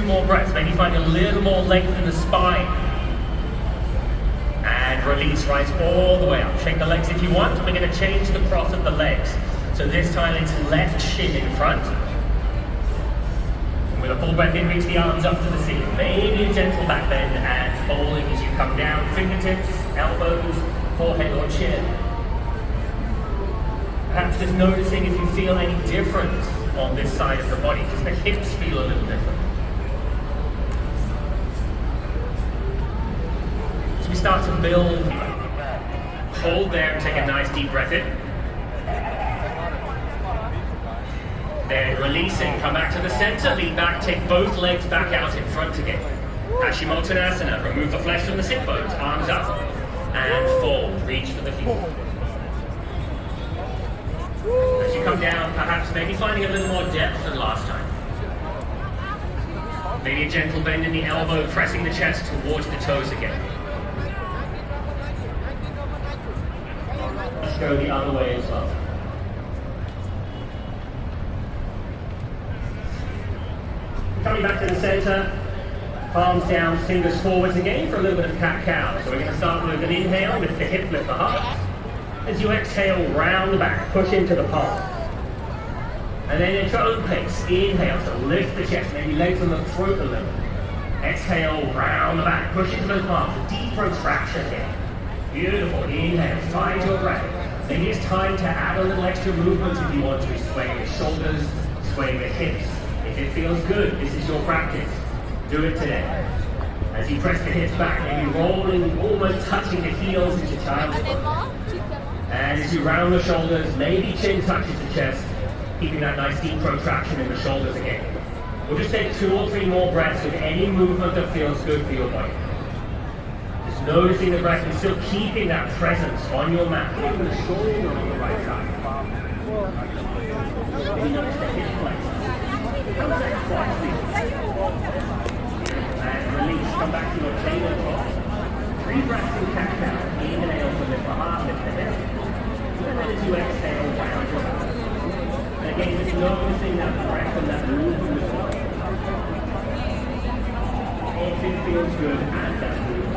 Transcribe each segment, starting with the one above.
more breaths. Maybe find a little more length in the spine. And release, rise all the way up. Shake the legs if you want. We're going to change the cross of the legs. So this time it's left shin in front. And with a full breath in, reach the arms up to the ceiling. Maybe a gentle back bend and folding as you come down. Fingertips, elbows, forehead or chin. Perhaps just noticing if you feel any different on this side of the body. Does the hips feel a little different? So we start to build. Hold there and take a nice deep breath in. Then releasing, come back to the center, lean back, take both legs back out in front again. Paschimottanasana, remove the flesh from the sit bones, arms up, and fold, reach for the feet. As you come down, perhaps maybe finding a little more depth than last time. Maybe a gentle bend in the elbow, pressing the chest towards the toes again. Let's go the other way as well. Coming back to the center, palms down, fingers forwards again for a little bit of cat-cow. So we're going to start with an inhale, lift the hip, lift the heart. As you exhale, round the back, push into the palm. And then at your own pace, inhale to lift the chest, maybe lengthen the throat a little. Exhale, round the back, push into those palms, a deep protraction here. Beautiful, inhale, find your breath. Maybe it's time to add a little extra movement if you want to, swaying the shoulders, swaying the hips. If it feels good, this is your practice. Do it today. As you press the hips back, maybe rolling, almost touching the heels into child's pose. And as you round the shoulders, maybe chin touches the chest, keeping that nice deep protraction in the shoulders again. We'll just take 2 or 3 more breaths with any movement that feels good for your body. Just noticing the breath and still keeping that presence on your mat, keeping the shoulder on the right side. Maybe notice the hip flex. And release, come back to your tabletop. 3 breaths in cat-cow. Inhale to lift the heart, lift the head. And then as you exhale, round your back. And again, just noticing that breath and that movement with the body. If it feels good, add that movement.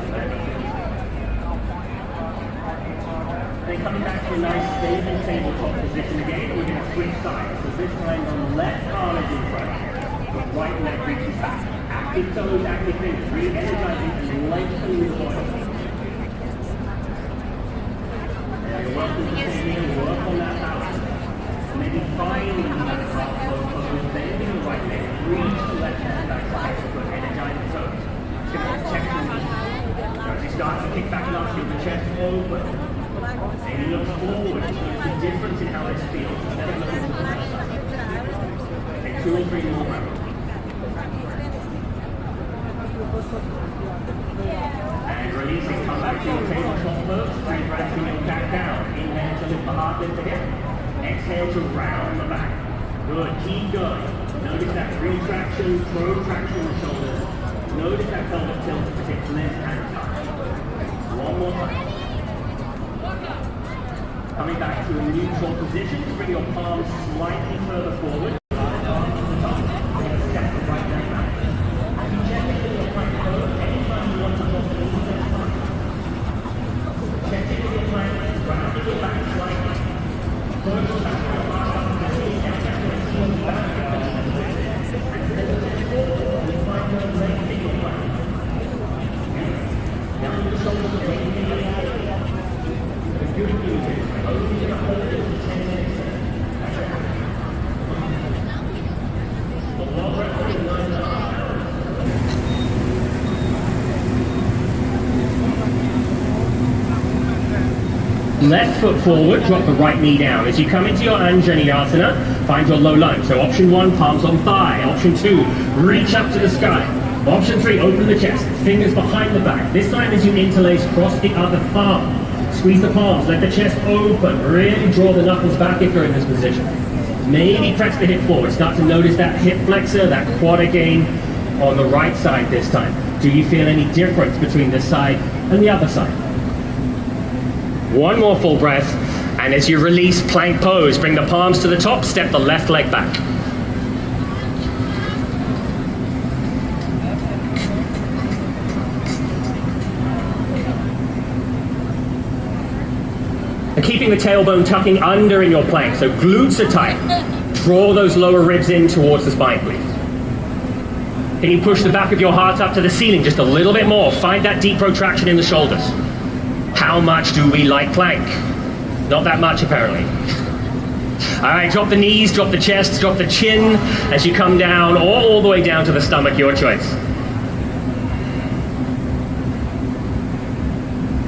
Then coming back to a nice stable tabletop position again, we're going to switch sides. So this time the left arm is in front, the right leg reaches back. Active toes, active fingers, really energizing and lengthening the body. And you're welcome to take in, work on that balance. Maybe finding that front pose, bending the right leg, reach the left hand back side to put energize the toes. Just going to check the knee. As you start to kick back and up, keep the chest open. Maybe look forward, the difference in how this feels, instead of looking to the left side. Take 2 or 3 more rounds. And releasing, come back to your tabletop pose, 3 breaths in your cat down. Inhale to lift the heart, lift again. Exhale to round the back. Good, keep going. Notice that retraction, protraction in the shoulders. Notice that pelvic tilt as it lifts and touch. One more time. Coming back to a neutral position, to bring your palms slightly further forward. Left foot forward, drop the right knee down. As you come into your Anjaneyasana, find your low lunge. So option 1, palms on thigh. Option 2, reach up to the sky. Option 3, open the chest, fingers behind the back. This time as you interlace, cross the other thumb. Squeeze the palms, let the chest open. Really draw the knuckles back if you're in this position. Maybe press the hip forward. Start to notice that hip flexor, that quad again on the right side this time. Do you feel any difference between this side and the other side? One more full breath, and as you release, plank pose, bring the palms to the top, step the left leg back. Keeping the tailbone tucking under in your plank, so glutes are tight. Draw those lower ribs in towards the spine, please. Can you push the back of your heart up to the ceiling just a little bit more? Find that deep protraction in the shoulders. How much do we like plank? Not that much, apparently. All right, drop the knees, drop the chest, drop the chin as you come down, or all the way down to the stomach, your choice.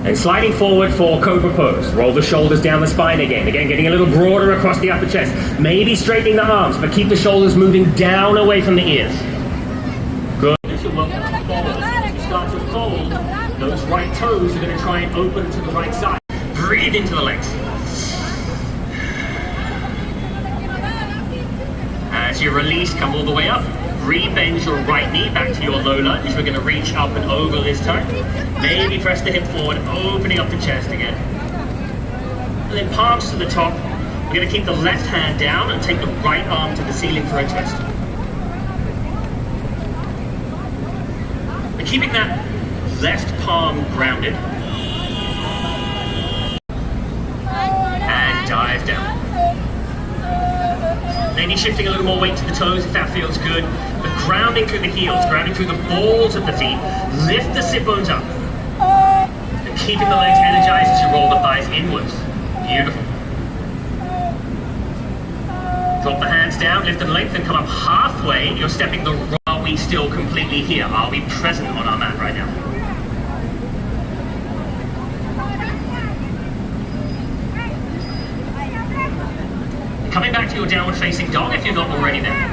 And sliding forward for cobra pose. Roll the shoulders down the spine again. Again, getting a little broader across the upper chest. Maybe straightening the arms, but keep the shoulders moving down away from the ears. Good. As you start to fold, those right toes are going to try and open to the right side. Breathe into the legs. As you release, come all the way up. Re-bend your right knee back to your low lunge. We're going to reach up and over this time. Maybe press the hip forward, opening up the chest again. And then palms to the top. We're going to keep the left hand down and take the right arm to the ceiling for a twist. And keeping that left palm grounded. And dive down. Maybe shifting a little more weight to the toes if that feels good. But grounding through the heels, grounding through the balls of the feet. Lift the sit bones up. And keeping the legs energized as you roll the thighs inwards. Beautiful. Drop the hands down, lift and lengthen, come up halfway. You're stepping the right. Are we still completely here? Are we present on our mat right now? Coming back to your downward facing dog if you're not already there.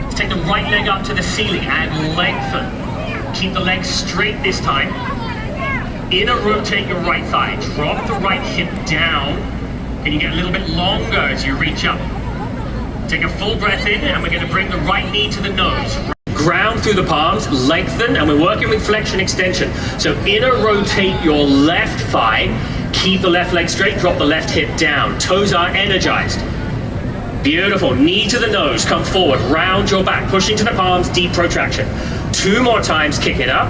Let's take the right leg up to the ceiling and lengthen. Keep the legs straight this time. Inner rotate your right thigh. Drop the right hip down. Can you get a little bit longer as you reach up? Take a full breath in and we're going to bring the right knee to the nose. Ground through the palms, lengthen, and we're working with flexion extension. So inner rotate your left thigh. Keep the left leg straight, drop the left hip down. Toes are energized. Beautiful. Knee to the nose, come forward, round your back, pushing to the palms, deep protraction. 2 more times, kick it up.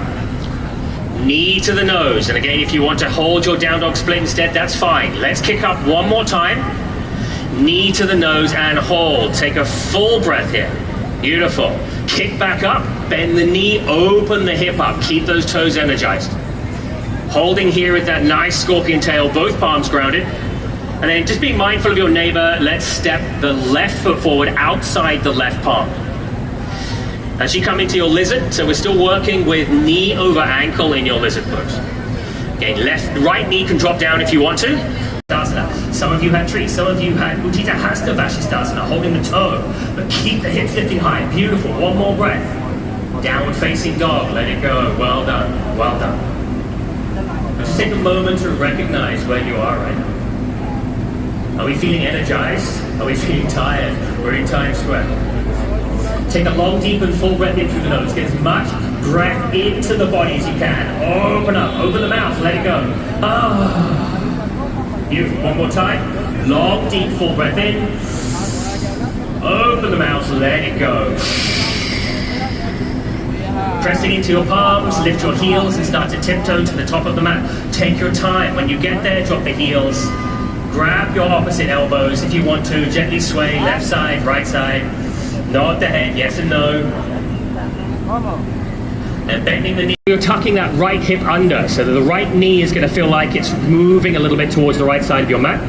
Knee to the nose. And again, if you want to hold your down dog split instead, that's fine. Let's kick up 1 more time. Knee to the nose and hold. Take a full breath here. Beautiful. Kick back up, bend the knee, open the hip up. Keep those toes energized. Holding here with that nice scorpion tail, both palms grounded. And then just being mindful of your neighbor, let's step the left foot forward outside the left palm. As you come into your lizard, so we're still working with knee over ankle in your lizard pose. Okay, right knee can drop down if you want to. Some of you had trees, some of you had Utthita Hasta Vashisthasana, holding the toe, but keep the hips lifting high. Beautiful. 1 more breath. Downward facing dog, let it go. Well done, well done. Just take a moment to recognize where you are right now. Are we feeling energized? Are we feeling tired? We're in Times Square. Take a long, deep and full breath in through the nose. Get as much breath into the body as you can. Open up, open the mouth, let it go. Ah. Beautiful. 1 more time. Long, deep, full breath in. Open the mouth, let it go. Pressing into your palms, lift your heels and start to tiptoe to the top of the mat. Take your time. When you get there, drop the heels. Grab your opposite elbows if you want to. Gently sway left side, right side. Nod the head, yes and no. And bending the knee. You're tucking that right hip under so that the right knee is going to feel like it's moving a little bit towards the right side of your mat.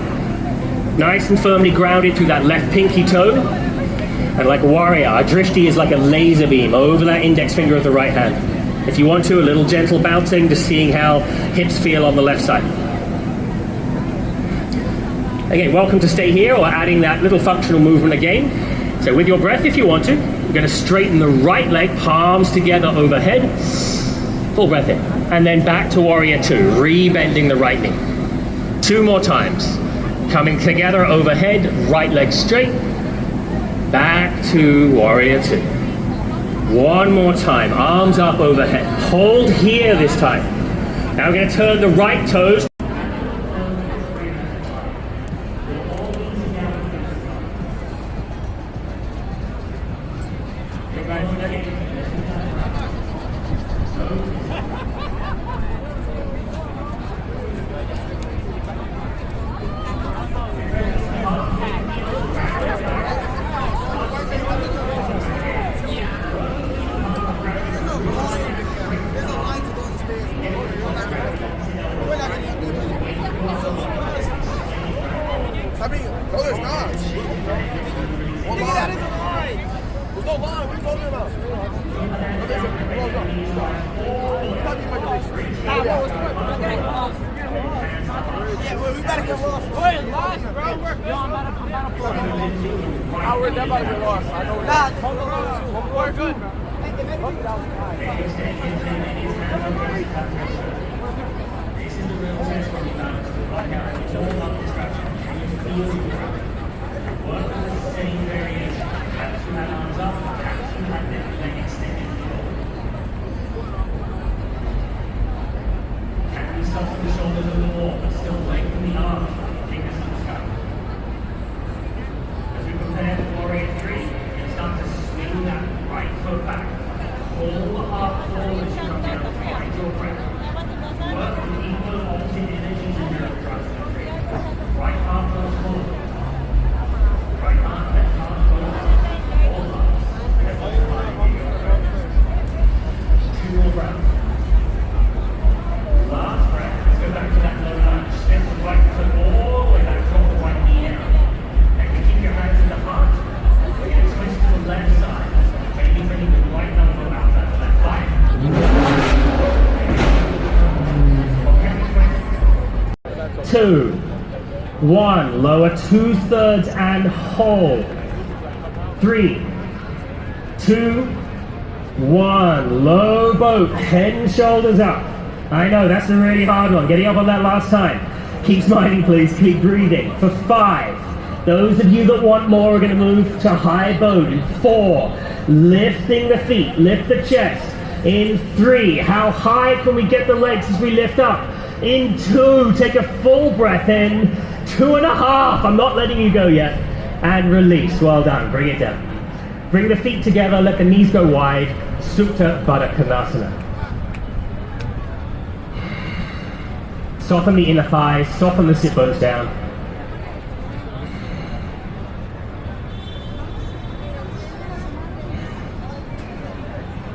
Nice and firmly grounded through that left pinky toe. And like a warrior, our drishti is like a laser beam over that index finger of the right hand. If you want to, a little gentle bouncing, just seeing how hips feel on the left side. Again, welcome to stay here or adding that little functional movement again. So with your breath, if you want to, we're going to straighten the right leg, palms together overhead. Full breath in. And then back to warrior 2, re-bending the right knee. 2 more times. Coming together overhead, right leg straight. Back to warrior 2. 1 more time, arms up overhead. Hold here this time. Now we're going to turn the right toes. We gotta get lost. Wait, lost, bro. Yo, I'm about to pull it. Oh, we're about to get lost. I know. Nah, we're good, bro. This is the real test when you balance the bike out. It's all about distraction. Can you feel the ground? Work on the same variation. Catch you had arms up, catch you had leg extended forward. Can you soften the shoulders a little more, but still lengthen the arms? Fingers to the sky. As we prepare for Warrior 3, you start to swing that right foot back. Pull the heart forward as you come down. Find your breath. Work with equal opposite energies in your thrust. Right arm goes forward. Right arm, left arm goes all arms. Left arm, two more breaths. Last breath. Let's go back to that low lunge. Step the right foot all the way back, drop the right knee down. And you keep your hands in the heart. We're going to twist to the left side. Maybe bringing the right elbow out that left thigh. 2, 1, lower 2/3 and hold. 3, 2, 1, low boat, head and shoulders up. I know, that's a really hard one. Getting up on that last time. Keep smiling, please. Keep breathing. For 5, those of you that want more are going to move to high boat. In 4, lifting the feet, lift the chest. In 3, how high can we get the legs as we lift up? In 2, take a full breath in. 2.5, I'm not letting you go yet. And release, well done, bring it down. Bring the feet together, let the knees go wide. Supta Baddha Konasana. Soften the inner thighs, soften the sit bones down.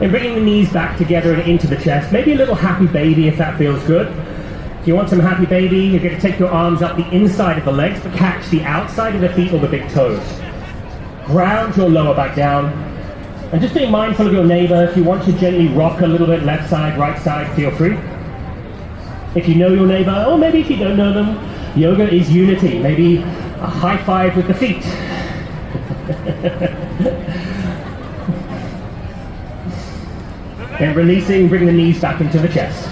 And bringing the knees back together and into the chest. Maybe a little happy baby if that feels good. If you want some happy baby, you're going to take your arms up the inside of the legs, but catch the outside of the feet or the big toes. Ground your lower back down. And just being mindful of your neighbor. If you want to gently rock a little bit, left side, right side, feel free. If you know your neighbor, or maybe if you don't know them, yoga is unity. Maybe a high five with the feet. And releasing, bring the knees back into the chest.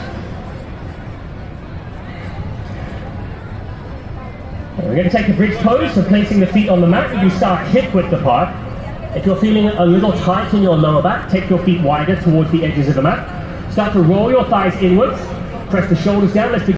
And we're going to take a bridge pose, so placing the feet on the mat. You can start hip width apart. If you're feeling a little tight in your lower back, take your feet wider towards the edges of the mat. Start to roll your thighs inwards. Press the shoulders down. Let's begin.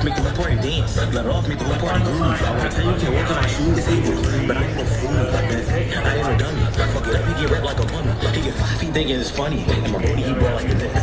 Make the whole party dance, let it off, make the whole party groove. I wanna tell you, can't walk on my shoes, disabled, but I ain't no fool. I ain't no dummy, fuck it up, he get wrapped like a bunny. He get 5 feet thinking it's funny, and my booty he brought like the dead.